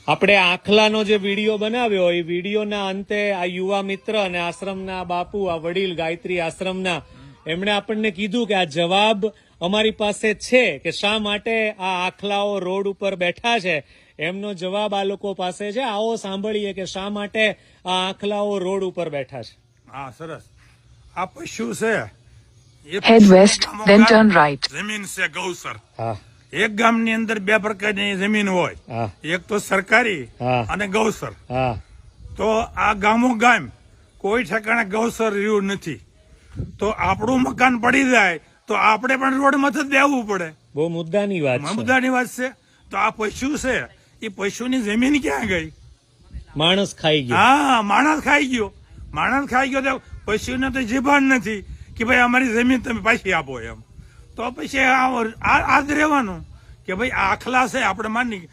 આપણે આખલાનો જે વિડીયો બનાવ્યો એ વિડીયોના અંતે આ યુવા મિત્ર અને આશ્રમના બાપુ, આ વડીલ ગાયત્રી આશ્રમના, એમણે આપણને કીધું કે આ જવાબ અમારી પાસે છે કે શા માટે આ આખલાઓ રોડ ઉપર બેઠા છે. એમનો જવાબ આ લોકો પાસે છે. આવો સાંભળીએ કે શા માટે આ આખલાઓ રોડ ઉપર બેઠા છે. હા, સરસ. આ પશુ છે, Head west, then turn right. જમીન છે ગૌસર. હા એક ગામની અંદર બે પ્રકારની જમીન હોય, હા એક તો સરકારી હા. અને ગૌસર. હા તો આ ગામ કોઈ ઠેકાણે ગૌસર રહ્યું નથી. તો આપણું મકાન પડી જાય તો આપણે પણ રોડમાં જ બેહવું પડે. બહુ મુદ્દાની વાત છે. મુદ્દાની વાત છે. તો આ પશુ છે, એ પશુની જમીન ક્યાં ગઈ? માણસ ખાઈ ગયો. હા, માણસ ખાઈ ગયો. તો પશુને તો જીભાન નથી કે ભાઈ અમારી જમીન તમે પાછી આપો એમ. તો પછી આ જ રહેવાનું કે ભાઈ આખલા છે, આપણે માની